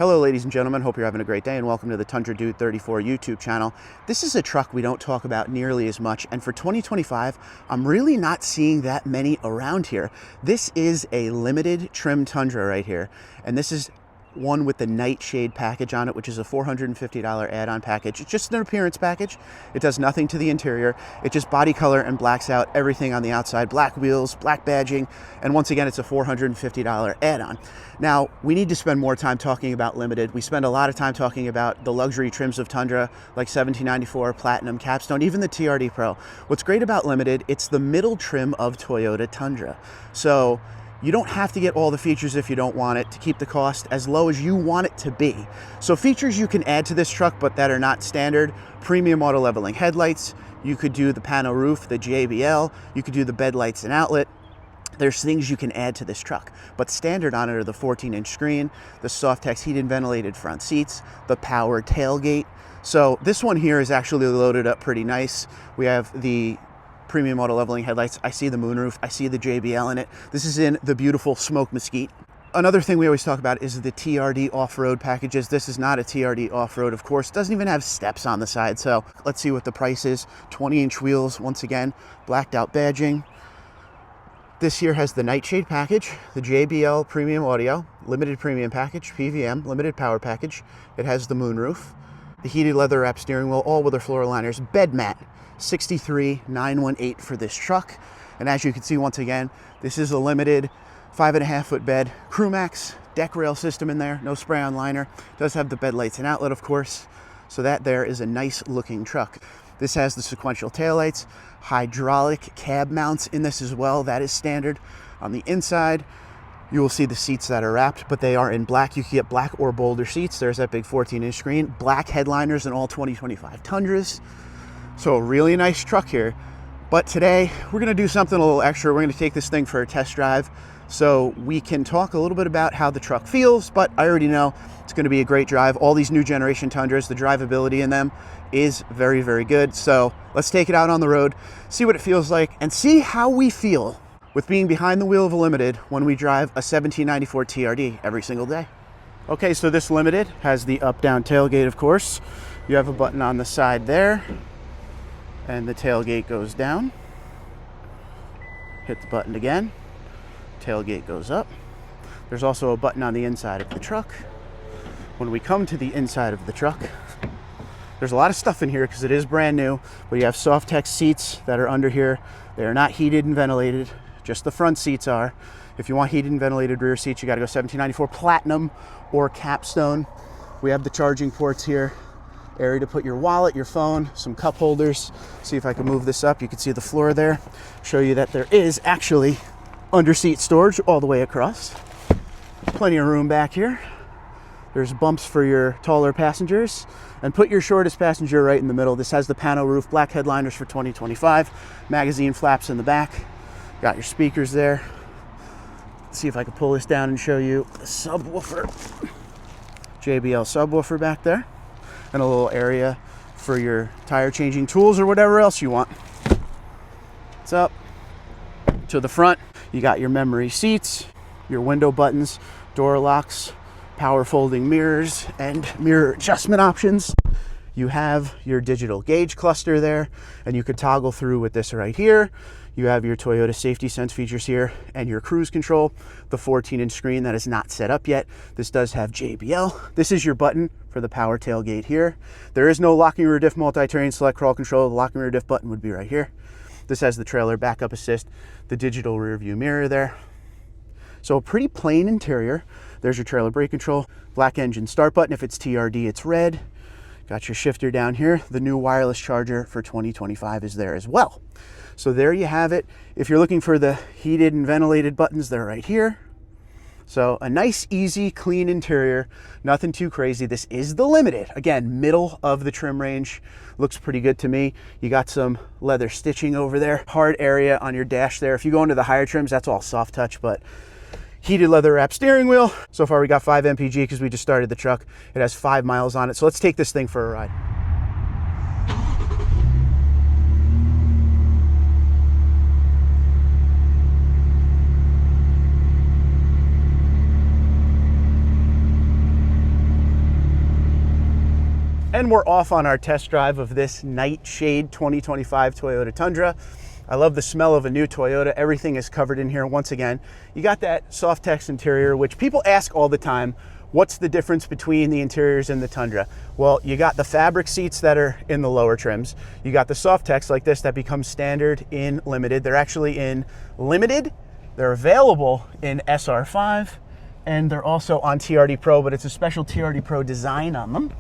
Hello ladies and gentlemen, hope you're having a great day and welcome to the Tundra Dude 34 YouTube channel. This is a truck we don't talk about nearly as much, and for 2025, I'm really not seeing that many around here. This is a limited trim Tundra right here, and this is one with the Nightshade package on it, which is a $450 add-on package. It's just an appearance package. It does nothing to the interior. It just body color and blacks out everything on the outside. Black wheels, black badging, and once again, it's a $450 add-on. Now, we need to spend more time talking about limited. We spend a lot of time talking about the luxury trims of Tundra, like 1794, Platinum, Capstone, even the TRD Pro. What's great about limited, it's the middle trim of Toyota Tundra. So you don't have to get all the features if you don't want it, to keep the cost as low as you want it to be. So features you can add to this truck but that are not standard: premium auto leveling headlights, you could do the pano roof, the JBL, you could do the bed lights and outlet. There's things you can add to this truck, but standard on it are the 14-inch screen, the Softex heated ventilated front seats, the power tailgate. So this one here is actually loaded up pretty nice. We have the premium auto leveling headlights. I see the moonroof. I see the JBL in it. This is in the beautiful smoke mesquite. Another thing we always talk about is the TRD off-road packages. This is not a TRD off-road, of course. It doesn't even have steps on the side. So let's see what the price is. 20-inch wheels, once again, blacked out badging. This here has the Nightshade package, the JBL premium audio, limited premium package, PVM, limited power package. It has the moonroof, the heated leather wrap steering wheel, all weather floor liners, bed mat. 63,918 for this truck. And as you can see, once again, this is a limited 5.5 foot bed, crew max deck rail system in there, no spray on liner. Does have the bed lights and outlet, of course. So that there is a nice looking truck. This has the sequential taillights, hydraulic cab mounts in this as well. That is standard. On the inside, you will see the seats that are wrapped, but they are in black. You can get black or bolder seats. There's that big 14-inch screen, black headliners in all 2025 Tundras. So a really nice truck here. But today we're going to do something a little extra. We're going to take this thing for a test drive so we can talk a little bit about how the truck feels, but I already know it's going to be a great drive. All these new generation Tundras, the drivability in them is very, very good. So let's take it out on the road, see what it feels like, and see how we feel with being behind the wheel of a limited when we drive a 1794 TRD every single day. Okay, so this limited has the up-down tailgate, of course. You have a button on the side there, and the tailgate goes down. Hit the button again, tailgate goes up. There's also a button on the inside of the truck. When we come to the inside of the truck, there's a lot of stuff in here because it is brand new, but you have Softex seats that are under here. They are not heated and ventilated, just the front seats are. If you want heated and ventilated rear seats, you got to go 1794 Platinum or Capstone. We have the charging ports here. Area to put your wallet, your phone, some cup holders. See if I can move this up. You can see the floor there. Show you that there is actually under-seat storage all the way across. Plenty of room back here. There's bumps for your taller passengers. And put your shortest passenger right in the middle. This has the pano roof, black headliners for 2025. Magazine flaps in the back. Got your speakers there. Let's see if I can pull this down and show you the subwoofer. JBL subwoofer back there. And a little area for your tire changing tools or whatever else you want. It's up to the front. You got your memory seats, your window buttons, door locks, power folding mirrors, and mirror adjustment options. You have your digital gauge cluster there, and you could toggle through with this right here. You have your Toyota Safety Sense features here and your cruise control, the 14-inch screen that is not set up yet. This does have JBL. This is your button for the power tailgate here. There is no locking rear diff multi-terrain select crawl control. The locking rear diff button would be right here. This has the trailer backup assist, the digital rear view mirror there. So a pretty plain interior. There's your trailer brake control, black engine start button. If it's TRD, it's red. Got your shifter down here. The new wireless charger for 2025 is there as well. So there you have it. If you're looking for the heated and ventilated buttons, they're right here. So a nice, easy, clean interior. Nothing too crazy. This is the limited. Again, middle of the trim range. Looks pretty good to me. You got some leather stitching over there. Hard area on your dash there. If you go into the higher trims, that's all soft touch, but heated leather wrap steering wheel. So far we got 5 mpg because we just started the truck. It has 5 miles on it. So let's take this thing for a ride. we're off on our test drive of this Nightshade 2025 Toyota Tundra. I love the smell of a new Toyota. Everything is covered in here. Once again, you got that Softex interior, which people ask all the time, what's the difference between the interiors and the Tundra? Well, you got the fabric seats that are in the lower trims. You got the Softex like this that becomes standard in Limited. They're actually in Limited. They're available in SR5, and they're also on TRD Pro, but it's a special TRD Pro design on them.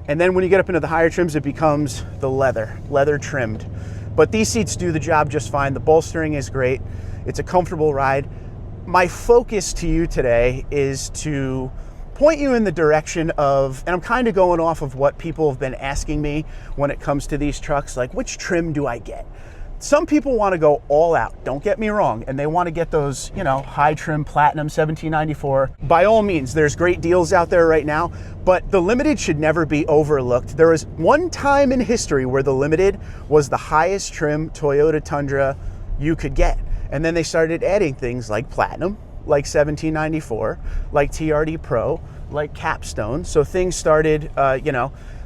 And then when you get up into the higher trims, it becomes the leather trimmed. But these seats do the job just fine. The bolstering is great. It's a comfortable ride. My focus to you today is to point you in the direction of, and I'm kind of going off of what people have been asking me when it comes to these trucks, like which trim do I get? Some people want to go all out, don't get me wrong, and they want to get those, you know, high trim platinum 1794. By all means, there's great deals out there right now, but the Limited should never be overlooked. There was one time in history where the Limited was the highest trim Toyota Tundra you could get. And then they started adding things like platinum, like 1794, like TRD Pro, like Capstone. So things started,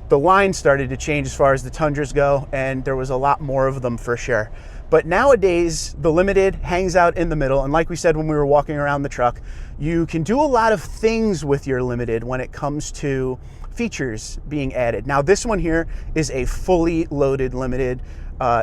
the line started to change as far as the Tundras go, and there was a lot more of them for sure. But nowadays, the Limited hangs out in the middle, and like we said when we were walking around the truck, you can do a lot of things with your Limited when it comes to features being added. Now this one here is a fully loaded Limited,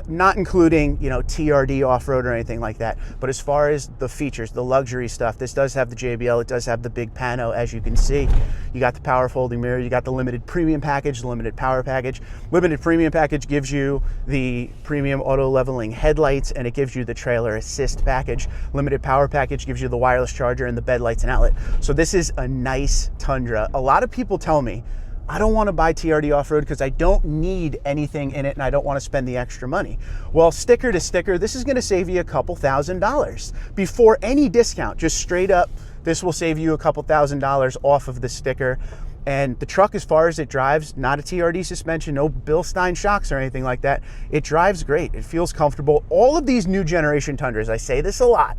not including, you know, TRD off-road or anything like that. But as far as the features, the luxury stuff, this does have the JBL, it does have the big pano, as you can see. You got the power folding mirror, you got the Limited Premium package, the Limited Power package. Limited Premium package gives you the premium auto leveling headlights, and it gives you the trailer assist package. Limited Power package gives you the wireless charger and the bed lights and outlet. So this is a nice Tundra. A lot of people tell me, I don't want to buy TRD off-road because I don't need anything in it and I don't want to spend the extra money. Well, sticker to sticker, this is going to save you a couple $1,000s before any discount. Just straight up, this will save you a couple $1,000s off of the sticker. And the truck, as far as it drives, not a TRD suspension, no Bilstein shocks or anything like that. It drives great. It feels comfortable. All of these new generation Tundras, I say this a lot,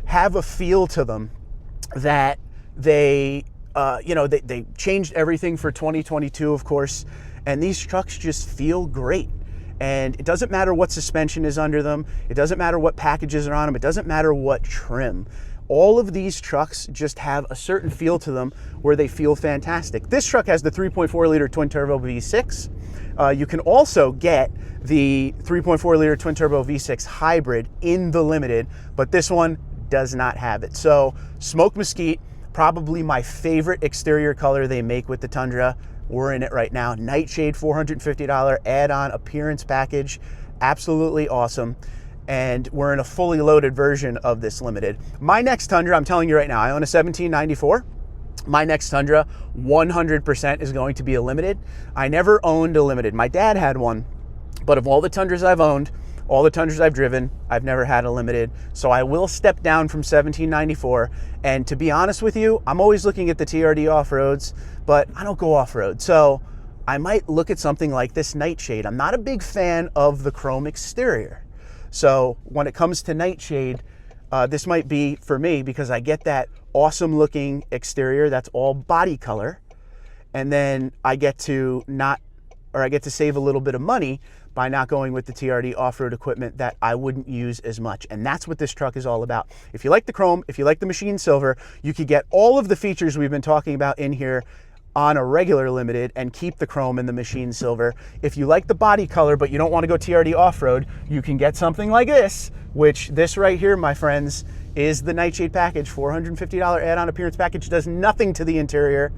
have a feel to them that they changed everything for 2022, of course, and these trucks just feel great. And it doesn't matter what suspension is under them. It doesn't matter what packages are on them. It doesn't matter what trim. All of these trucks just have a certain feel to them where they feel fantastic. This truck has the 3.4 liter twin turbo V6. You can also get the 3.4 liter twin turbo V6 hybrid in the Limited, but this one does not have it. So smoke mesquite, probably my favorite exterior color they make with the Tundra. We're in it right now. Nightshade, $450 add-on appearance package. Absolutely awesome. And we're in a fully loaded version of this Limited. My next Tundra, I'm telling you right now, I own a 1794. My next Tundra, 100% is going to be a Limited. I never owned a Limited. My dad had one, but of all the Tundras I've owned, all the Tundras I've driven, I've never had a Limited. So I will step down from 1794. And to be honest with you, I'm always looking at the TRD off-roads, but I don't go off-road. So I might look at something like this Nightshade. I'm not a big fan of the chrome exterior. So when it comes to Nightshade, this might be for me because I get that awesome looking exterior that's all body color. And then I get to save a little bit of money by not going with the TRD off-road equipment that I wouldn't use as much. And that's what this truck is all about. If you like the chrome, if you like the machine silver, you could get all of the features we've been talking about in here on a regular Limited and keep the chrome and the machine silver. If you like the body color, but you don't want to go TRD off-road, you can get something like this, which this right here, my friends, is the Nightshade package. $450 add-on appearance package, does nothing to the interior.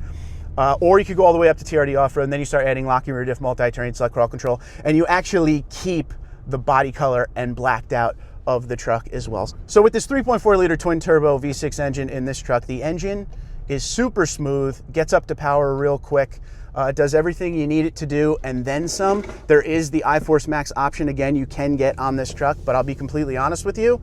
Or you could go all the way up to TRD off-road, and then you start adding locking rear diff, multi-terrain, select crawl control, and you actually keep the body color and blacked out of the truck as well. So with this 3.4 liter twin turbo V6 engine in this truck, the engine is super smooth, gets up to power real quick, does everything you need it to do, and then some. There is the iForce Max option, again, you can get on this truck, but I'll be completely honest with you.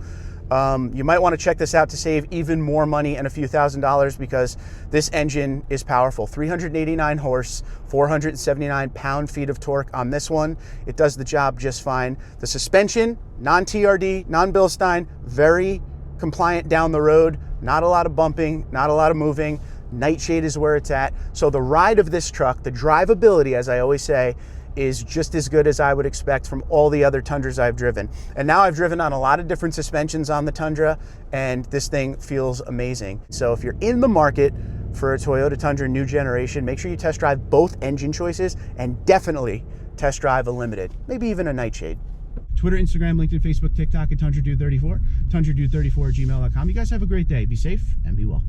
You might want to check this out to save even more money and a few $1,000s because this engine is powerful. 389 horse, 479 pound-feet of torque on this one. It does the job just fine. The suspension, non-TRD, non-Bilstein, very compliant down the road. Not a lot of bumping, not a lot of moving. Nightshade is where it's at. So the ride of this truck, the drivability, as I always say, is just as good as I would expect from all the other Tundras I've driven. And now I've driven on a lot of different suspensions on the Tundra, and this thing feels amazing. So if you're in the market for a Toyota Tundra new generation, make sure you test drive both engine choices, and definitely test drive a Limited, maybe even a Nightshade. Twitter, Instagram, LinkedIn, Facebook, TikTok at TundraDude34, TundraDude34 at gmail.com. You guys have a great day. Be safe and be well.